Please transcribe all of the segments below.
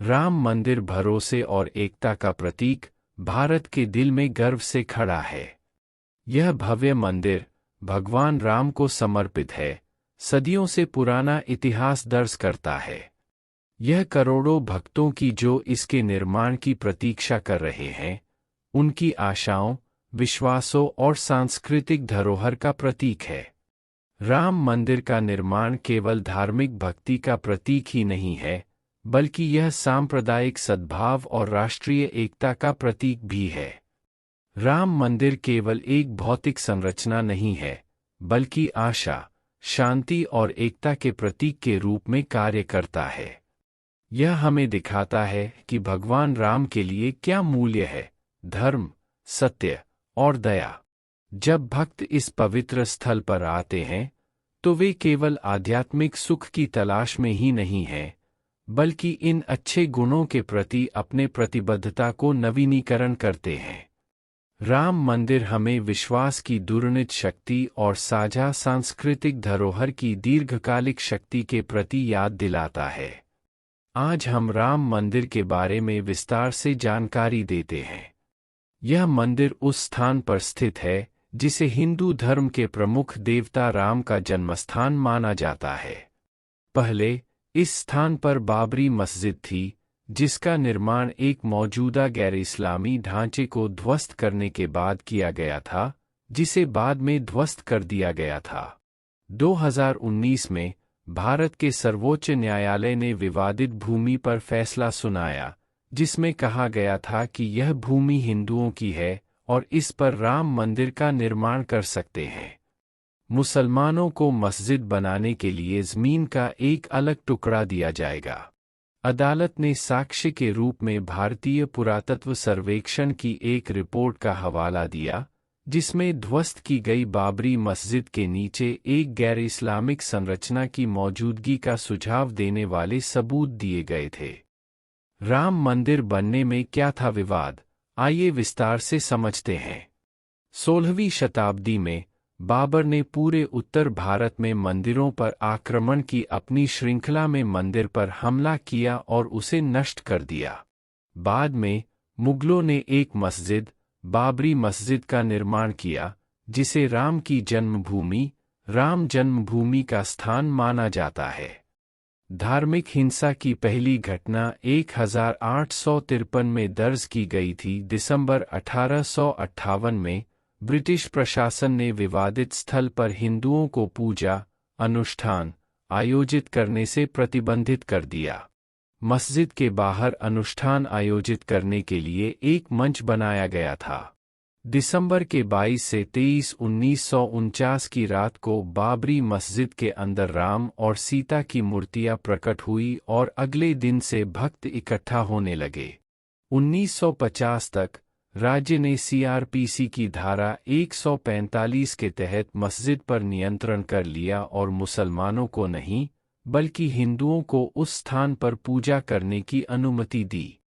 राम मंदिर भरोसे और एकता का प्रतीक, भारत के दिल में गर्व से खड़ा है। यह भव्य मंदिर भगवान राम को समर्पित है, सदियों से पुराना इतिहास दर्ज करता है। यह करोड़ों भक्तों की जो इसके निर्माण की प्रतीक्षा कर रहे हैं, उनकी आशाओं, विश्वासों और सांस्कृतिक धरोहर का प्रतीक है। राम मंदिर का निर्माण केवल धार्मिक भक्ति का प्रतीक ही नहीं है, बल्कि यह सांप्रदायिक सद्भाव और राष्ट्रीय एकता का प्रतीक भी है। राम मंदिर केवल एक भौतिक संरचना नहीं है, बल्कि आशा, शांति और एकता के प्रतीक के रूप में कार्य करता है। यह हमें दिखाता है कि भगवान राम के लिए क्या मूल्य है: धर्म, सत्य और दया। जब भक्त इस पवित्र स्थल पर आते हैं, तो वे केवल आध्यात्मिक सुख की तलाश में ही नहीं हैं, बल्कि इन अच्छे गुणों के प्रति अपने प्रतिबद्धता को नवीनीकरण करते हैं। राम मंदिर हमें विश्वास की दुर्नित शक्ति और साझा सांस्कृतिक धरोहर की दीर्घकालिक शक्ति के प्रति याद दिलाता है। आज हम राम मंदिर के बारे में विस्तार से जानकारी देते हैं। यह मंदिर उस स्थान पर स्थित है जिसे हिंदू धर्म के प्रमुख देवता राम का जन्मस्थान माना जाता है। पहले इस स्थान पर बाबरी मस्जिद थी, जिसका निर्माण एक मौजूदा गैर इस्लामी ढांचे को ध्वस्त करने के बाद किया गया था, जिसे बाद में ध्वस्त कर दिया गया था। 2019 में भारत के सर्वोच्च न्यायालय ने विवादित भूमि पर फैसला सुनाया, जिसमें कहा गया था कि यह भूमि हिंदुओं की है और इस पर राम मंदिर का निर्माण कर सकते हैं। मुसलमानों को मस्जिद बनाने के लिए ज़मीन का एक अलग टुकड़ा दिया जाएगा। अदालत ने साक्ष्य के रूप में भारतीय पुरातत्व सर्वेक्षण की एक रिपोर्ट का हवाला दिया, जिसमें ध्वस्त की गई बाबरी मस्जिद के नीचे एक गैर इस्लामिक संरचना की मौजूदगी का सुझाव देने वाले सबूत दिए गए थे। राम मंदिर बनने में क्या था विवाद, आइए विस्तार से समझते हैं। 16वीं शताब्दी में बाबर ने पूरे उत्तर भारत में मंदिरों पर आक्रमण की अपनी श्रृंखला में मंदिर पर हमला किया और उसे नष्ट कर दिया। बाद में मुगलों ने एक मस्जिद, बाबरी मस्जिद का निर्माण किया, जिसे राम की जन्मभूमि, राम जन्मभूमि का स्थान माना जाता है। धार्मिक हिंसा की पहली घटना 1853 में दर्ज की गई थी। दिसंबर 1858 में ब्रिटिश प्रशासन ने विवादित स्थल पर हिंदुओं को पूजा, अनुष्ठान आयोजित करने से प्रतिबंधित कर दिया। मस्जिद के बाहर अनुष्ठान आयोजित करने के लिए एक मंच बनाया गया था। दिसंबर के 22 से 23, 1949 की रात को बाबरी मस्जिद के अंदर राम और सीता की मूर्तियां प्रकट हुई और अगले दिन से भक्त इकट्ठा होने लगे। 1950 तक राज्य ने सीआरपीसी की धारा 145 के तहत मस्जिद पर नियंत्रण कर लिया और मुसलमानों को नहीं, बल्कि हिंदुओं को उस स्थान पर पूजा करने की अनुमति दी।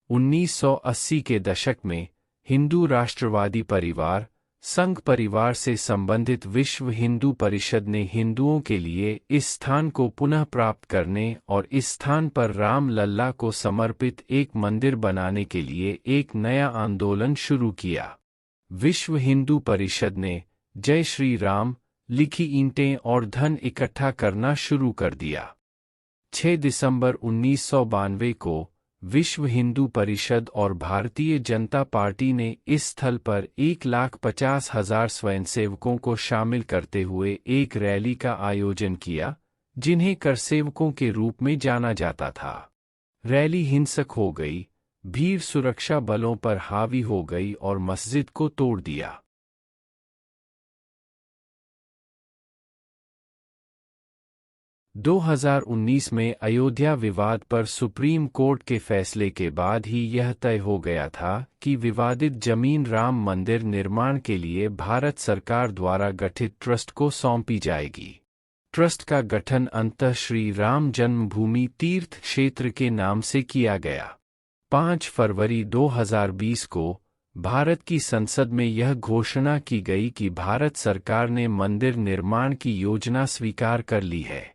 1980 के दशक में हिंदू राष्ट्रवादी परिवार, संघ परिवार से संबंधित विश्व हिंदू परिषद ने हिंदुओं के लिए इस स्थान को पुनः प्राप्त करने और इस स्थान पर राम लल्ला को समर्पित एक मंदिर बनाने के लिए एक नया आंदोलन शुरू किया। विश्व हिंदू परिषद ने जय श्री राम लिखी ईंटें और धन इकट्ठा करना शुरू कर दिया। 6 दिसंबर 1992 को विश्व हिंदू परिषद और भारतीय जनता पार्टी ने इस स्थल पर 1,50,000 स्वयंसेवकों को शामिल करते हुए एक रैली का आयोजन किया, जिन्हें करसेवकों के रूप में जाना जाता था। रैली हिंसक हो गई, भीड़ सुरक्षा बलों पर हावी हो गई और मस्जिद को तोड़ दिया। – 2019 में अयोध्या विवाद पर सुप्रीम कोर्ट के फैसले के बाद ही यह तय हो गया था कि विवादित जमीन राम मंदिर निर्माण के लिए भारत सरकार द्वारा गठित ट्रस्ट को सौंपी जाएगी। ट्रस्ट का गठन अंततः श्री राम जन्मभूमि तीर्थ क्षेत्र के नाम से किया गया। 5 फरवरी 2020 को भारत की संसद में यह घोषणा की गई कि भारत सरकार ने मंदिर निर्माण की योजना स्वीकार कर ली है।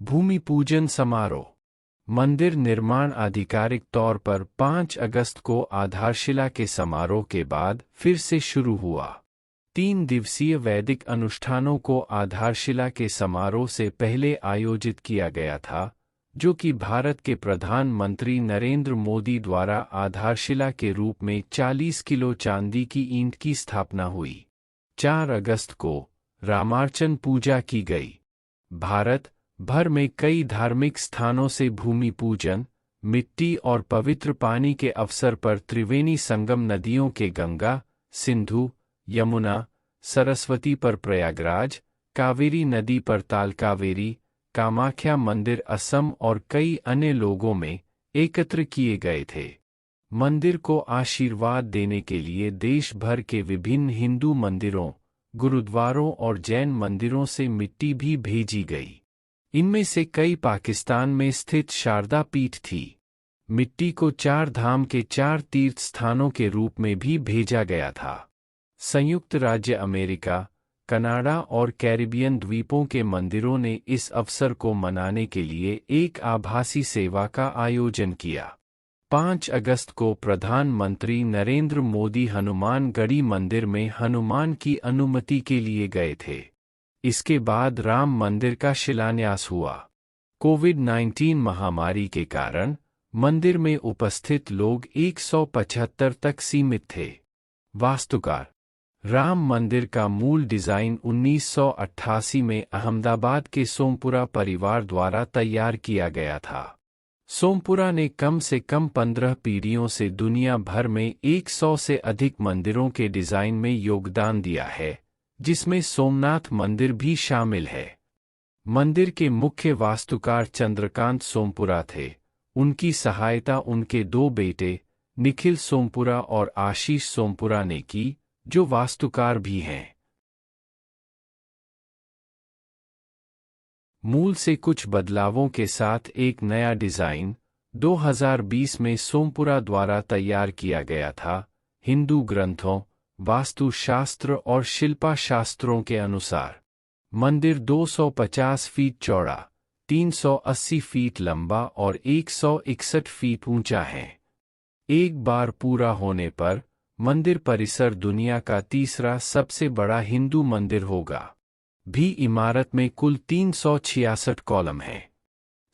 भूमि पूजन समारोह। मंदिर निर्माण आधिकारिक तौर पर 5 अगस्त को आधारशिला के समारोह के बाद फिर से शुरू हुआ। 3 दिवसीय वैदिक अनुष्ठानों को आधारशिला के समारोह से पहले आयोजित किया गया था, जो कि भारत के प्रधानमंत्री नरेंद्र मोदी द्वारा आधारशिला के रूप में 40 किलो चांदी की ईंट की स्थापना हुई। 4 अगस्त को रामार्चन पूजा की गई। भारत भर में कई धार्मिक स्थानों से भूमि पूजन, मिट्टी और पवित्र पानी के अवसर पर त्रिवेणी संगम नदियों के गंगा, सिंधु, यमुना, सरस्वती पर प्रयागराज, कावेरी नदी पर तालकावेरी, कामाख्या मंदिर असम और कई अन्य लोगों में एकत्र किए गए थे। मंदिर को आशीर्वाद देने के लिए देश भर के विभिन्न हिंदू मंदिरों, गुरुद्वारों और जैन मंदिरों से मिट्टी भी भेजी गई। इनमें से कई पाकिस्तान में स्थित शारदा पीठ थी। मिट्टी को 4 धाम के 4 तीर्थ स्थानों के रूप में भी भेजा गया था। संयुक्त राज्य अमेरिका, कनाडा और कैरिबियन द्वीपों के मंदिरों ने इस अवसर को मनाने के लिए एक आभासी सेवा का आयोजन किया। 5 अगस्त को प्रधानमंत्री नरेंद्र मोदी हनुमानगढ़ी मंदिर में हनुमान की अनुमति के लिए गए थे। इसके बाद राम मंदिर का शिलान्यास हुआ। कोविड-19 महामारी के कारण मंदिर में उपस्थित लोग 175 तक सीमित थे। वास्तुकार राम मंदिर का मूल डिज़ाइन 1988 में अहमदाबाद के सोमपुरा परिवार द्वारा तैयार किया गया था। सोमपुरा ने कम से कम 15 पीढ़ियों से दुनिया भर में 100 से अधिक मंदिरों के डिज़ाइन में योगदान दिया है, जिसमें सोमनाथ मंदिर भी शामिल है। मंदिर के मुख्य वास्तुकार चंद्रकांत सोमपुरा थे। उनकी सहायता उनके 2 बेटे निखिल सोमपुरा और आशीष सोमपुरा ने की, जो वास्तुकार भी हैं। मूल से कुछ बदलावों के साथ एक नया डिज़ाइन 2020 में सोमपुरा द्वारा तैयार किया गया था। हिंदू ग्रंथों, वास्तुशास्त्र और शिल्पाशास्त्रों के अनुसार मंदिर 250 फीट चौड़ा, 380 फीट लंबा और 161 फीट ऊंचा है। एक बार पूरा होने पर मंदिर परिसर दुनिया का तीसरा सबसे बड़ा हिंदू मंदिर होगा। भी इमारत में कुल 366 कॉलम हैं।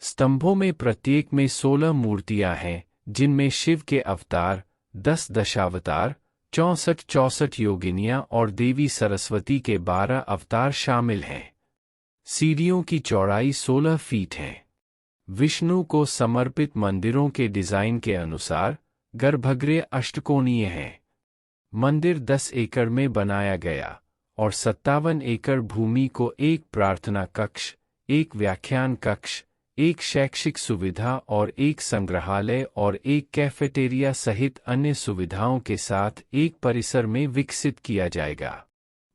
स्तंभों में प्रत्येक में 16 मूर्तियां हैं, जिनमें शिव के अवतार, 10 दशावतार, 64 योगिनियां और देवी सरस्वती के 12 अवतार शामिल हैं। सीढ़ियों की चौड़ाई 16 फीट है। विष्णु को समर्पित मंदिरों के डिजाइन के अनुसार गर्भगृह अष्टकोणीय है। मंदिर 10 एकड़ में बनाया गया और 57 एकड़ भूमि को एक प्रार्थना कक्ष, एक व्याख्यान कक्ष, एक शैक्षिक सुविधा और एक संग्रहालय और एक कैफेटेरिया सहित अन्य सुविधाओं के साथ एक परिसर में विकसित किया जाएगा।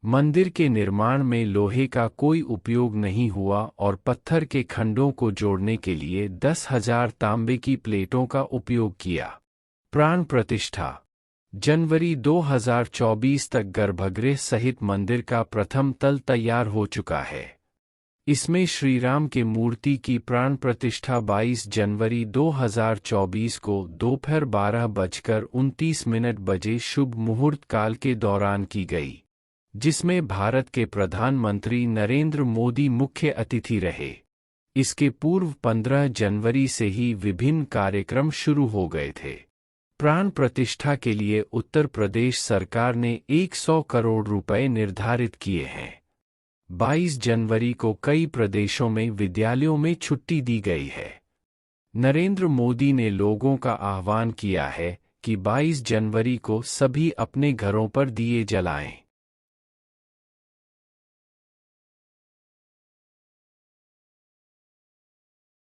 मंदिर के निर्माण में लोहे का कोई उपयोग नहीं हुआ और पत्थर के खंडों को जोड़ने के लिए 10,000 तांबे की प्लेटों का उपयोग किया। प्राण प्रतिष्ठा जनवरी 2024 तक गर्भगृह सहित मंदिर का प्रथम तल तैयार हो चुका है। इसमें श्रीराम के मूर्ति की प्राण प्रतिष्ठा 22 जनवरी 2024 को दोपहर 12:29 बजे शुभ मुहूर्त काल के दौरान की गई, जिसमें भारत के प्रधानमंत्री नरेंद्र मोदी मुख्य अतिथि रहे। इसके पूर्व 15 जनवरी से ही विभिन्न कार्यक्रम शुरू हो गए थे। प्राण प्रतिष्ठा के लिए उत्तर प्रदेश सरकार ने 100 करोड़ रुपए निर्धारित किए हैं। 22 जनवरी को कई प्रदेशों में विद्यालयों में छुट्टी दी गई है। नरेंद्र मोदी ने लोगों का आह्वान किया है कि 22 जनवरी को सभी अपने घरों पर दिए जलाएं।